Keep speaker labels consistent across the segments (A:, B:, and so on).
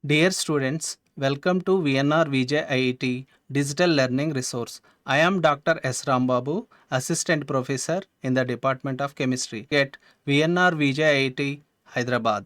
A: Dear students, welcome to VNR VJEC Digital Learning Resource. I am Dr. S. Rambabu, Assistant Professor in the Department of Chemistry at VNR VJEC, Hyderabad.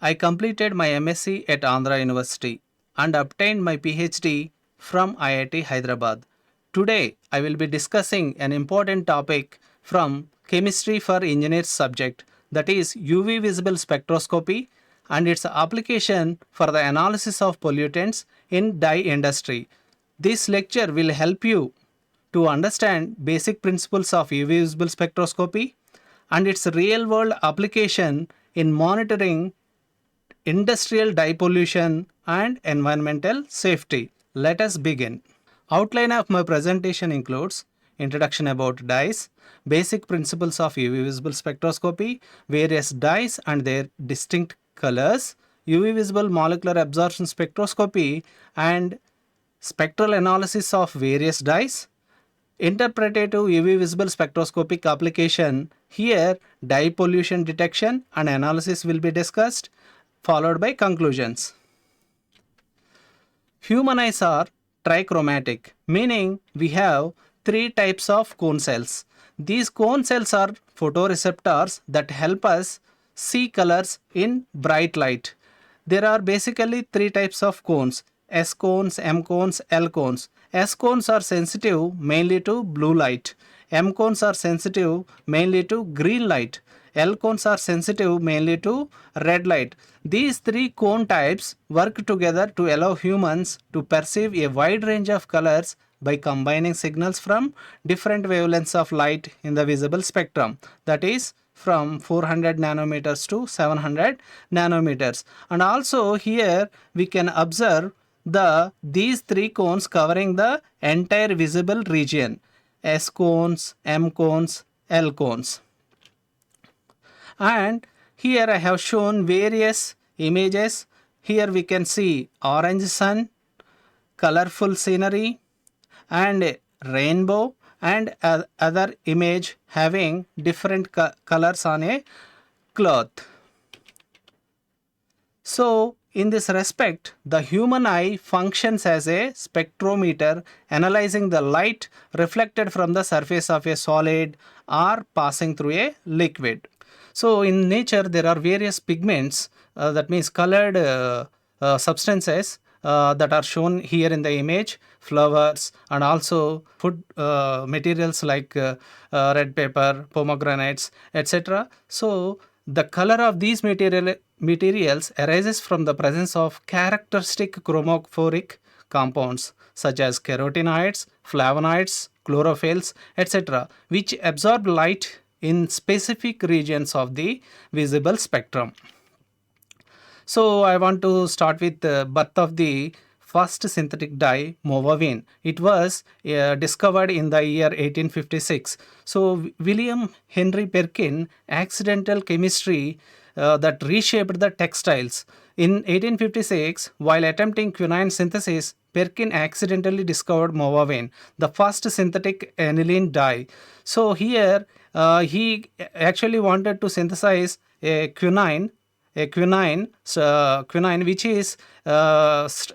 A: I completed my MSc at Andhra University and obtained my PhD from IIT Hyderabad. Today, I will be discussing an important topic from Chemistry for Engineers subject, that is UV visible spectroscopy and its application for the analysis of pollutants in dye industry. This lecture will help you to understand basic principles of UV visible spectroscopy and its real world application in monitoring industrial dye pollution and environmental safety. Let us begin. Outline of my presentation includes introduction about dyes, basic principles of UV visible spectroscopy, various dyes and their distinct colors, UV visible molecular absorption spectroscopy and spectral analysis of various dyes, interpretative UV visible spectroscopic application. Here dye pollution detection and analysis will be discussed, followed by conclusions. Human eyes are trichromatic, meaning we have three types of cone cells. These cone cells are photoreceptors that help us see colors in bright light. There are basically three types of cones: S cones, M cones, L cones. S cones are sensitive mainly to blue light. M cones are sensitive mainly to green light. L cones are sensitive mainly to red light. These three cone types work together to allow humans to perceive a wide range of colors by combining signals from different wavelengths of light in the visible spectrum, that is from 400 nanometers to 700 nanometers. And also here we can observe these three cones covering the entire visible region: S cones, M cones, L cones. And here I have shown various images. Here we can see orange sun, colorful scenery and rainbow, and other image having different colors on a cloth. So in this respect, the human eye functions as a spectrometer, analyzing the light reflected from the surface of a solid or passing through a liquid. So in nature there are various pigments, that means colored substances that are shown here in the image, flowers and also food materials like red pepper, pomegranates, etc. So the color of these materials arises from the presence of characteristic chromophoric compounds such as carotenoids, flavonoids, chlorophylls, etc., which absorb light in specific regions of the visible spectrum. So I want to start with the birth of the first synthetic dye, movavine. It was discovered in the year 1856. So William Henry Perkin accidental chemistry that reshaped the textiles. In 1856, while attempting quinine synthesis, Perkin accidentally discovered movavine, the first synthetic aniline dye. So here he actually wanted to synthesize a quinine which is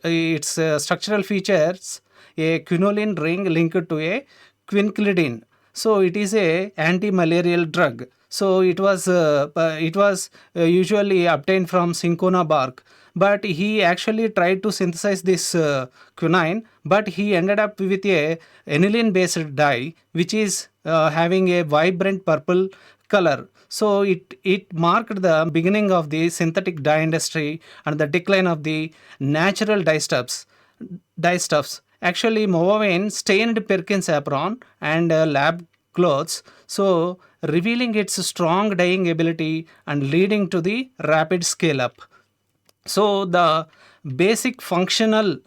A: its structural features a quinoline ring linked to a quinquilidine. So it is a anti-malarial drug. So it was usually obtained from cinchona bark, but he actually tried to synthesize this quinine, but he ended up with a aniline based dye which is having a vibrant purple color. So it marked the beginning of the synthetic dye industry and the decline of the natural dyestuffs. Actually, movavine stained Perkin's apron and lab clothes, so revealing its strong dyeing ability and leading to the rapid scale up. So the basic functional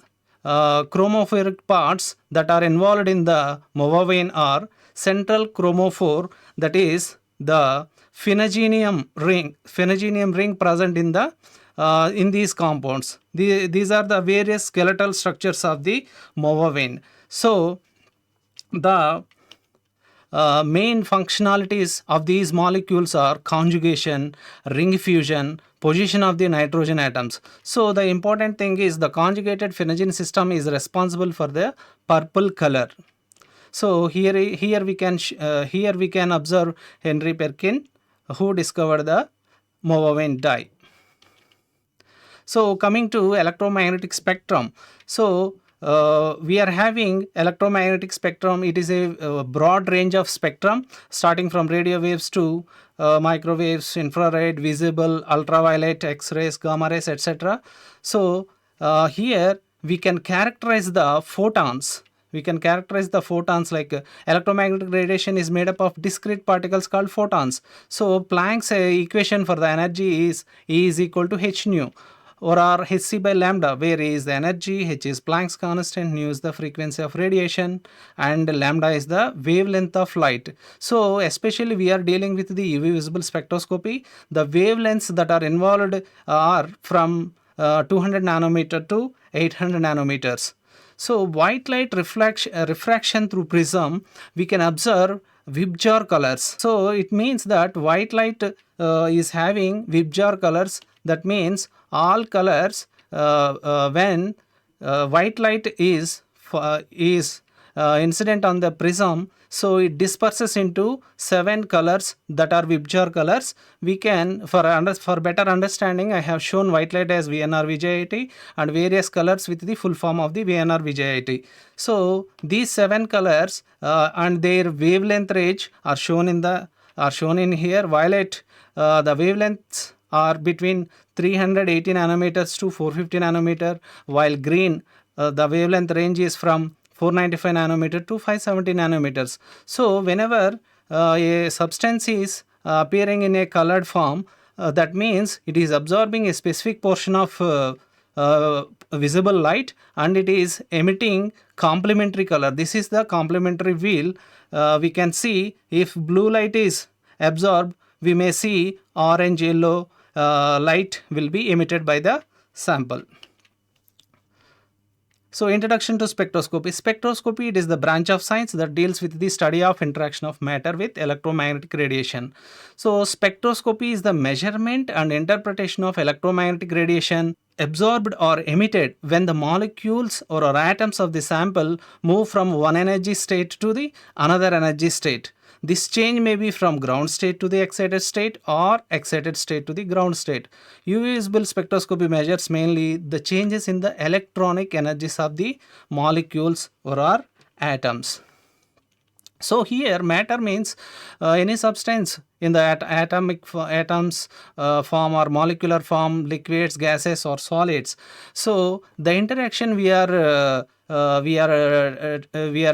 A: chromophoric parts that are involved in the movavine are central chromophore, that is the phenogenium ring present in the in these compounds. These are the various skeletal structures of the movavine. So the main functionalities of these molecules are conjugation, ring fusion, position of the nitrogen atoms. So the important thing is the conjugated phenetin system is responsible for the purple color. So here we can observe Henry Perkin, who discovered the Movaven dye. So coming to electromagnetic spectrum. So we are having electromagnetic spectrum. It is a broad range of spectrum starting from radio waves to microwaves, infrared, visible, ultraviolet, X-rays, gamma rays, etc. So here we can characterize the photons. We can characterize the photons like electromagnetic radiation is made up of discrete particles called photons. So Planck's equation for the energy is E is equal to h nu, or hc by lambda, where E is the energy, h is Planck's constant, nu is the frequency of radiation, and lambda is the wavelength of light. So especially we are dealing with the UV visible spectroscopy. The wavelengths that are involved are from 200 nanometer to 800 nanometers. So white light refraction through prism, we can observe VIBGYOR colors. So it means that white light is having VIBGYOR colors. That means all colors when white light is incident on the prism, so it disperses into 7 colors that are VIBGYOR colors. We can, for better understanding, I have shown white light as VNR VJEC and various colors with the full form of the VNR VJEC. So these 7 colors and their wavelength range are shown in here. Violet, the wavelengths are between 380 nanometers to 450 nanometer, while green, the wavelength range is from 495 nanometer to 570 nanometers. So whenever a substance is appearing in a colored form, that means it is absorbing a specific portion of visible light and it is emitting complementary color. This is the complementary wheel. We can see if blue light is absorbed, we may see orange, yellow light will be emitted by the sample. So introduction to spectroscopy. Spectroscopy, it is the branch of science that deals with the study of interaction of matter with electromagnetic radiation. So spectroscopy is the measurement and interpretation of electromagnetic radiation absorbed or emitted when the molecules or atoms of the sample move from one energy state to the another energy state. This change may be from ground state to the excited state or excited state to the ground state. UV visible spectroscopy measures mainly the changes in the electronic energies of the molecules or atoms. So here matter means any substance in the atoms form or molecular form, liquids, gases or solids. So the interaction we are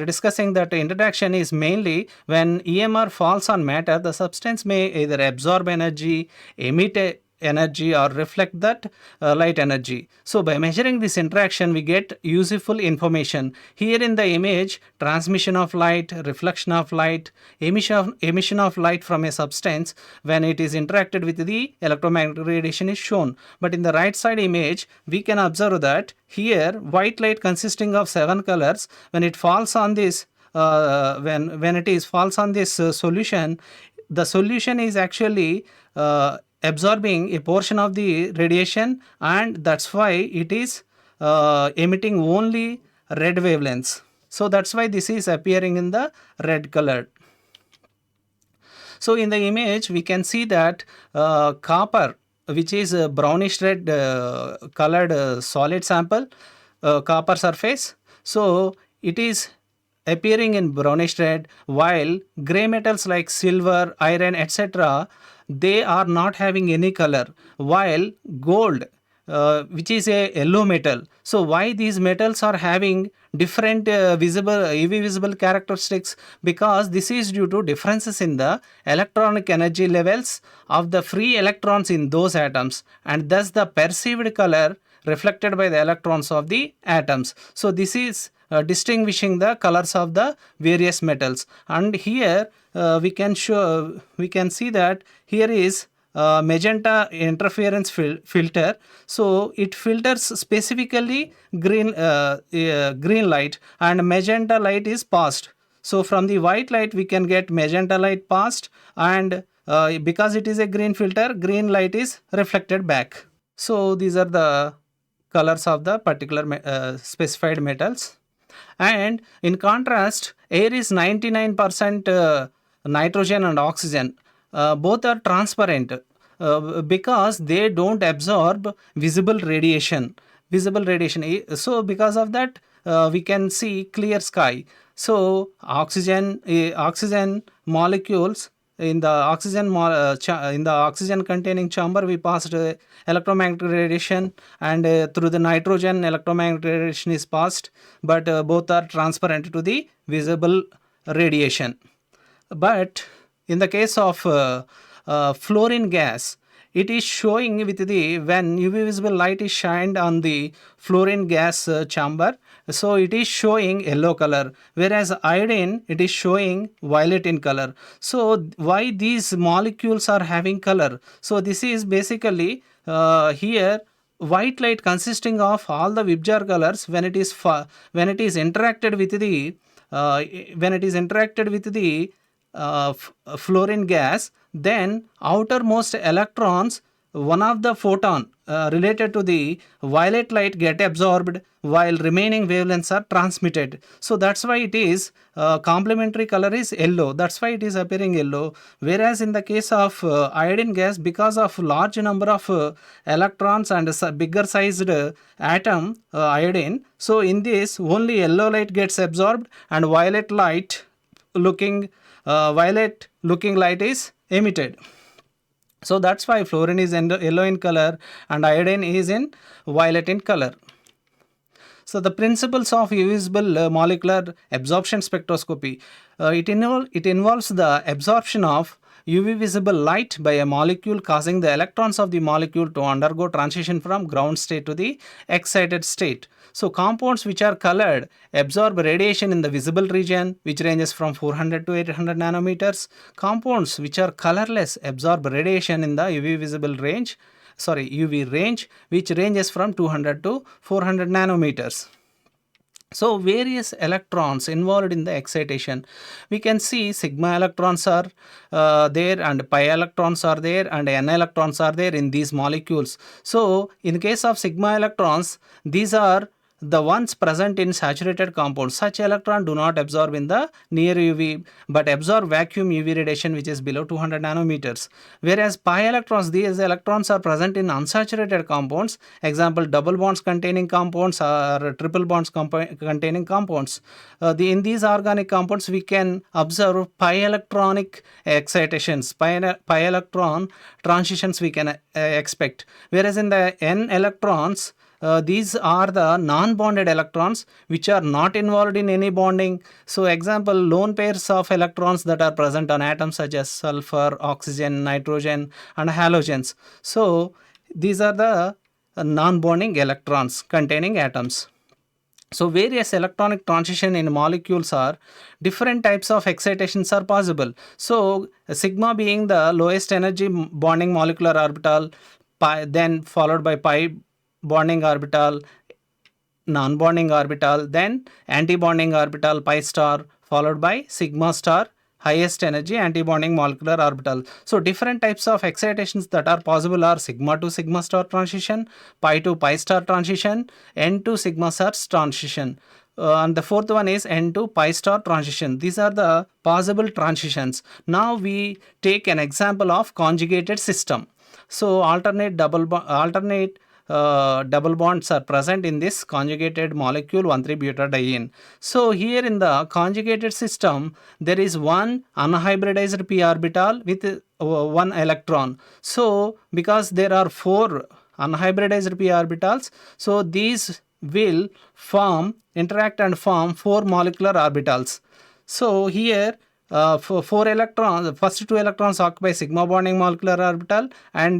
A: discussing, that interaction is mainly when EMR falls on matter, the substance may either absorb energy, emit energy or reflect that light energy. So by measuring this interaction, we get useful information. Here in the image, transmission of light, reflection of light, emission of light from a substance when it is interacted with the electromagnetic radiation is shown. But in the right side image, we can observe that here white light consisting of 7 colors, when it falls on this falls on this solution, the solution is actually absorbing a portion of the radiation, and that's why it is emitting only red wavelengths. So that's why this is appearing in the red color. So in the image we can see that copper, which is a brownish red colored solid sample, copper surface, so it is appearing in brownish red, while gray metals like silver, iron, etc., they are not having any color, while gold, which is a yellow metal. So why these metals are having different UV visible characteristics? Because this is due to differences in the electronic energy levels of the free electrons in those atoms, and thus the perceived color reflected by the electrons of the atoms. So this is distinguishing the colors of the various metals. And here we can see that here is magenta interference filter. So it filters specifically green light, and magenta light is passed. So from the white light we can get magenta light passed, and because it is a green filter, green light is reflected back. So these are the colors of the particular specified metals. And in contrast, air is 99% nitrogen and oxygen. Both are transparent because they don't absorb visible radiation. So because of that, we can see clear sky. So oxygen molecules in the oxygen containing chamber, we passed electromagnetic radiation, and through the nitrogen electromagnetic radiation is passed, but both are transparent to the visible radiation. But in the case of fluorine gas, it is showing with the, when UV visible light is shined on the fluorine gas chamber, so it is showing yellow color, whereas iodine, it is showing violet in color. So why these molecules are having color? So this is basically here white light consisting of all the VIBGYOR colors, when it is interacted with the fluorine gas, then outermost electrons, one of the photon related to the violet light get absorbed, while remaining wavelengths are transmitted. So that's why it is complementary color is yellow. That's why it is appearing yellow. Whereas in the case of iodine gas, because of large number of electrons and bigger sized atom iodine, so in this only yellow light gets absorbed and violet looking light is emitted. So that's why fluorine is yellow in color and iodine is in violet in color. So the principles of visible molecular absorption spectroscopy, it involves the absorption of UV visible light by a molecule, causing the electrons of the molecule to undergo transition from ground state to the excited state. So compounds which are colored absorb radiation in the visible region, which ranges from 400 to 800 nanometers. Compounds which are colorless absorb radiation in the UV range, which ranges from 200 to 400 nanometers. So various electrons involved in the excitation, we can see sigma electrons are there, and pi electrons are there, and n electrons are there in these molecules. So in case of sigma electrons, these are the ones present in saturated compounds. Such electrons do not absorb in the near UV, but absorb vacuum UV radiation which is below 200 nanometers. Whereas pi electrons, these electrons are present in unsaturated compounds. Example, double bonds containing compounds or triple bonds containing compounds. In these organic compounds, we can observe pi electronic excitations, pi electron transitions we can expect. Whereas in the n electrons, these are the non-bonded electrons which are not involved in any bonding. So example, lone pairs of electrons that are present on atoms such as sulfur, oxygen, nitrogen and halogens. So these are the non-bonding electrons containing atoms. So various electronic transition in molecules are different types of excitations are possible. So sigma being the lowest energy bonding molecular orbital, pi, then followed by pi bonding orbital, non-bonding orbital, then anti-bonding orbital pi star, followed by sigma star, highest energy anti-bonding molecular orbital. So different types of excitations that are possible are sigma to sigma star transition, pi to pi star transition, n to sigma star transition. And the fourth one is n to pi star transition. These are the possible transitions. Now we take an example of conjugated system. So alternate double bonds are present in this conjugated molecule 1,3-butadiene. So here in the conjugated system, there is one unhybridized p orbital with one electron. So because there are 4 unhybridized p orbitals, so these will interact and form 4 molecular orbitals. So here for 4 electrons, first 2 electrons occupy sigma bonding molecular orbital, and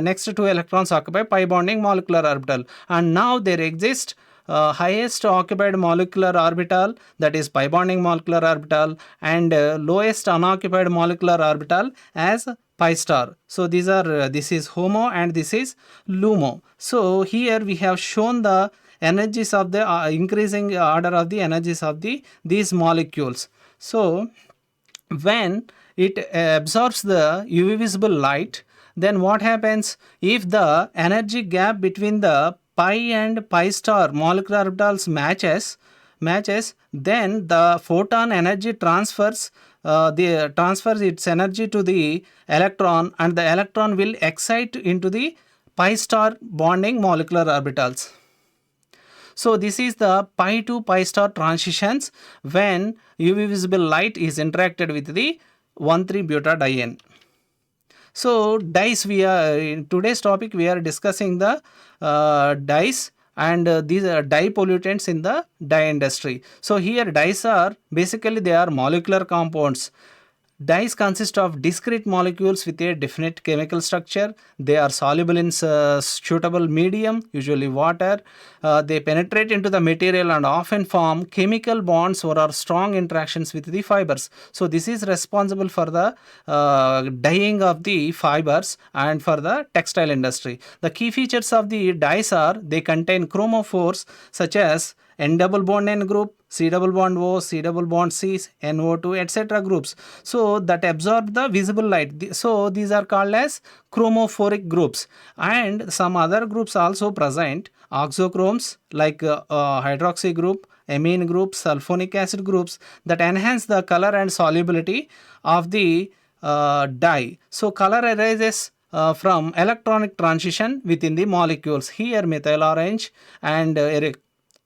A: next 2 electrons occupy pi bonding molecular orbital. And now there exists highest occupied molecular orbital, that is pi bonding molecular orbital, and lowest unoccupied molecular orbital as pi star. So these are this is HOMO and this is LUMO. So here we have shown the energies of the increasing order of the energies of these molecules. So when it absorbs the UV visible light, then what happens? If the energy gap between the pi and pi star molecular orbitals matches, then the photon energy transfers its energy to the electron, and the electron will excite into the pi star bonding molecular orbitals. So this is the pi to pi star transitions when UV visible light is interacted with the 1,3-butadiene. So dyes, we are in today's topic we are discussing the dyes, and these are dye pollutants in the dye industry. So here dyes are basically they are molecular compounds. Dyes consist of discrete molecules with a definite chemical structure. They are soluble in suitable medium, usually water. They penetrate into the material and often form chemical bonds or are strong interactions with the fibers. So this is responsible for the dyeing of the fibers and for the textile industry. The key features of the dyes are they contain chromophores such as N double bond N group, C double bond O, C double bond C, NO2, etc. groups. So that absorb the visible light. So these are called as chromophoric groups. And some other groups also present, oxochromes like hydroxy group, amine groups, sulfonic acid groups that enhance the color and solubility of the dye. So color arises from electronic transition within the molecules. Here methyl orange and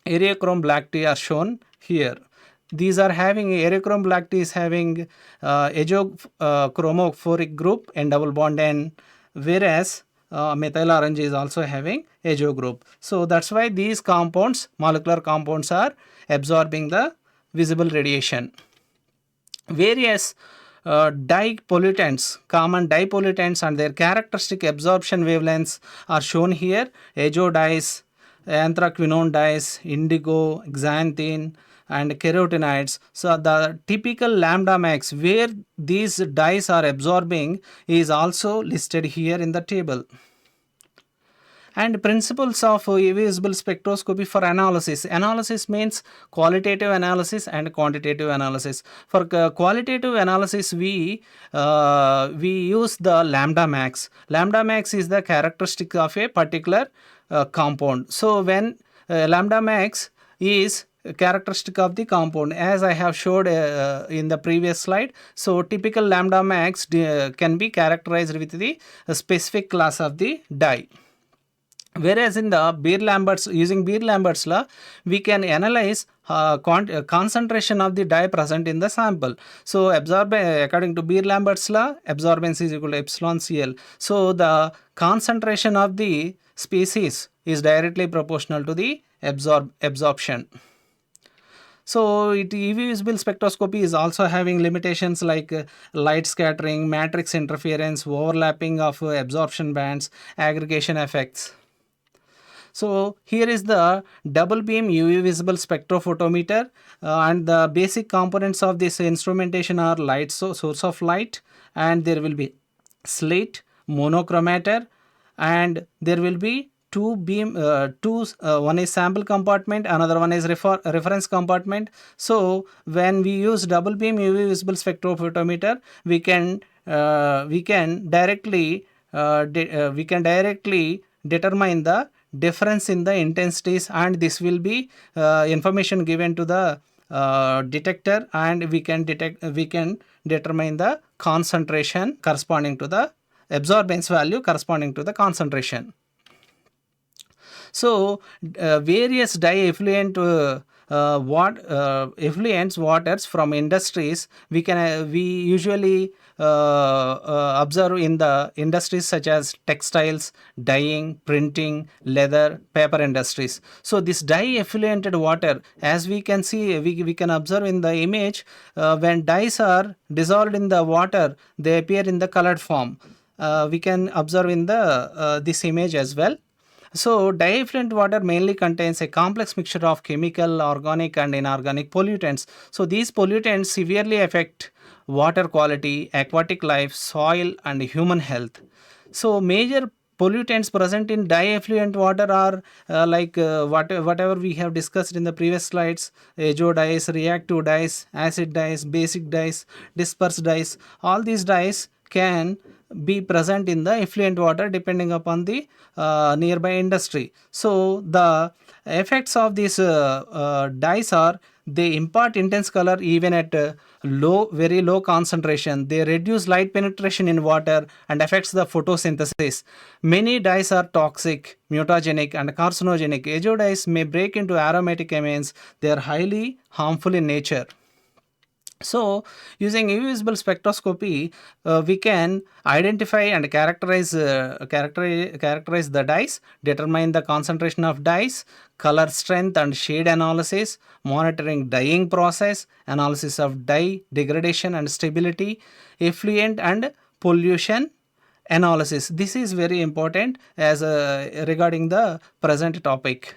A: Eriochrome black tea are shown here. These are having Eriochrome black tea is having chromophoric group N double bond N, whereas methyl orange is also having azo group. So that's why these compounds, molecular compounds, are absorbing the visible radiation. Various dye pollutants, common dye pollutants and their characteristic absorption wavelengths are shown here. Azo dyes, anthraquinone dyes, indigo, xanthine and carotenoids. So the typical lambda max where these dyes are absorbing is also listed here in the table. And principles of visible spectroscopy for analysis. Analysis means qualitative analysis and quantitative analysis. For qualitative analysis, we use the lambda max. Lambda max is the characteristic of a particular compound. So when lambda max is characteristic of the compound, as I have showed in the previous slide. So typical lambda max can be characterized with the specific class of the dye. Whereas in the Beer-Lambert's, using Beer-Lambert's law, we can analyze concentration of the dye present in the sample. So according to Beer-Lambert's law, absorbance is equal to epsilon Cl. So the concentration of the species is directly proportional to the absorption. So EV visible spectroscopy is also having limitations like light scattering, matrix interference, overlapping of absorption bands, aggregation effects. So here is the double beam UV visible spectrophotometer and the basic components of this instrumentation are light, source of light, and there will be slit, monochromator, and there will be two beam, one is sample compartment, another one is reference compartment. So when we use double beam UV visible spectrophotometer, we can directly determine the difference in the intensities, and this will be information given to the detector, and we can determine the concentration corresponding to the absorbance value corresponding to the concentration. So various dye effluent effluents waters from industries we usually observe in the industries such as textiles, dyeing, printing, leather, paper industries. So this dye effluented water, as we can see, we can observe in the image, when dyes are dissolved in the water, they appear in the colored form. We can observe in the this image as well. So dye effluent water mainly contains a complex mixture of chemical, organic and inorganic pollutants. So these pollutants severely affect water quality, aquatic life, soil and human health. So major pollutants present in dye effluent water are whatever we have discussed in the previous slides: azo dyes, reactive dyes, acid dyes, basic dyes, dispersed dyes. All these dyes can be present in the effluent water depending upon the nearby industry. So the effects of these dyes are, they impart intense color even at very low concentration. They reduce light penetration in water and affects the photosynthesis. Many dyes are toxic, mutagenic and carcinogenic. Azo dyes may break into aromatic amines. They are highly harmful in nature. So, using UV visible spectroscopy, we can identify and characterize the dyes, determine the concentration of dyes, color strength and shade analysis, monitoring dyeing process, analysis of dye degradation and stability, effluent and pollution analysis. This is very important as regarding the present topic.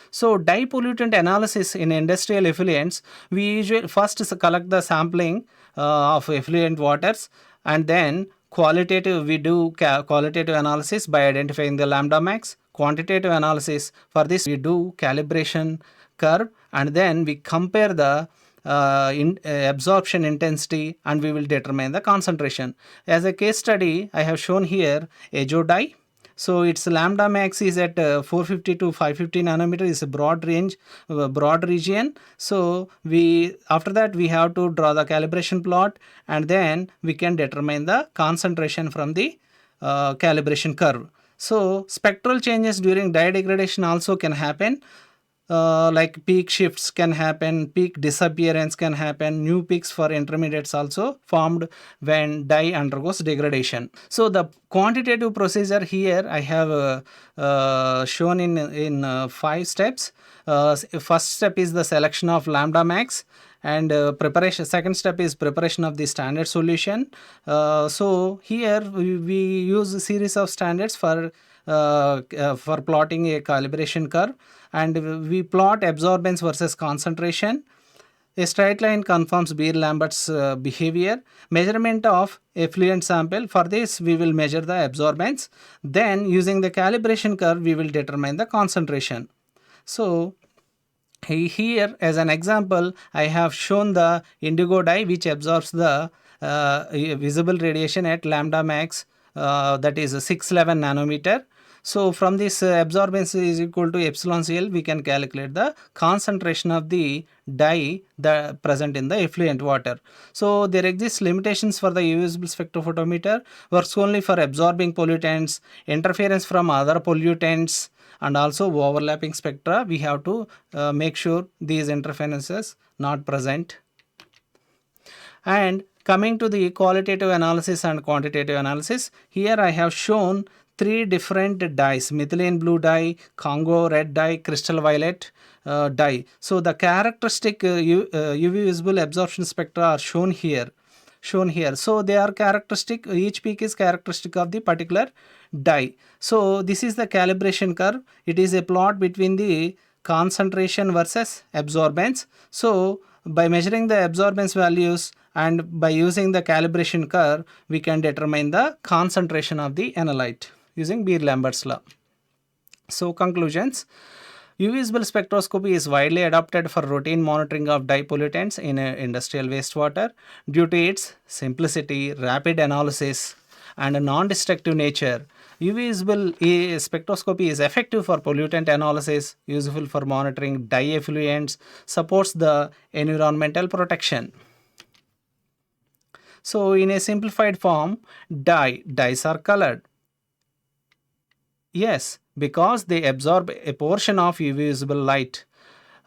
A: So, dye pollutant analysis in industrial effluents, we usually first collect the sampling of effluent waters, and then we do qualitative analysis by identifying the lambda max. Quantitative analysis, for this we do calibration curve, and then we compare the absorption intensity, and we will determine the concentration. As a case study, I have shown here azo dye. So its lambda max is at 450 to 550 nanometer, is a broad range, broad region. So after that we have to draw the calibration plot, and then we can determine the concentration from the calibration curve. So spectral changes during dye degradation also can happen. Like peak shifts can happen, peak disappearance can happen, new peaks for intermediates also formed when dye undergoes degradation. So the quantitative procedure here I have shown in 5 steps. First step is the selection of lambda max, and preparation. Second step is preparation of the standard solution. So here we use a series of standards for plotting a calibration curve, and we plot absorbance versus concentration. A straight line confirms Beer-Lambert's behavior. Measurement of effluent sample. For this, we will measure the absorbance. Then, using the calibration curve, we will determine the concentration. So, here as an example, I have shown the indigo dye which absorbs the visible radiation at lambda max, that is 611 nanometer. So from this absorbance is equal to epsilon CL, we can calculate the concentration of the dye present in the effluent water. So there exists limitations for the UV visible spectrophotometer, works only for absorbing pollutants, interference from other pollutants, and also overlapping spectra. We have to make sure these interferences not present. And coming to the qualitative analysis and quantitative analysis, here I have shown 3 different dyes: methylene blue dye, Congo red dye, crystal violet dye. So the characteristic UV visible absorption spectra are shown here. So they are characteristic, each peak is characteristic of the particular dye. So this is the calibration curve. It is a plot between the concentration versus absorbance. So by measuring the absorbance values and by using the calibration curve, we can determine the concentration of the analyte using Beer-Lambert's law. So conclusions: UV visible spectroscopy is widely adopted for routine monitoring of dye pollutants in industrial wastewater due to its simplicity, rapid analysis, and non-destructive nature. UV visible spectroscopy is effective for pollutant analysis, useful for monitoring dye effluents, supports the environmental protection. So in a simplified form, dyes are colored. Yes, because they absorb a portion of UV visible light.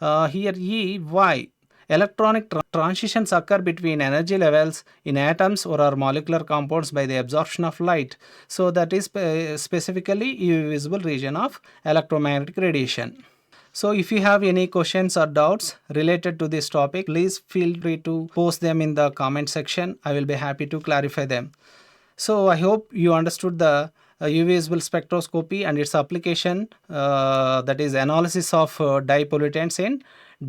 A: Here E, why? Electronic transitions occur between energy levels in atoms or molecular compounds by the absorption of light. So that is specifically UV visible region of electromagnetic radiation. So if you have any questions or doubts related to this topic, please feel free to post them in the comment section. I will be happy to clarify them. So I hope you understood the UV visible spectroscopy and its application, that is analysis of dye pollutants in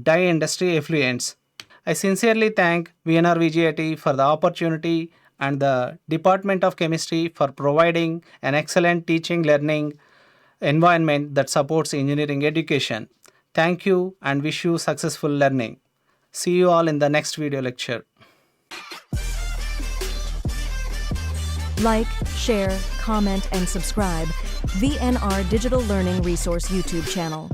A: dye industry effluents. I sincerely thank VNR VJEC for the opportunity and the Department of Chemistry for providing an excellent teaching learning environment that supports engineering education. Thank you and wish you successful learning. See you all in the next video lecture.
B: Like, share, comment, and subscribe VNR Digital Learning Resource YouTube channel.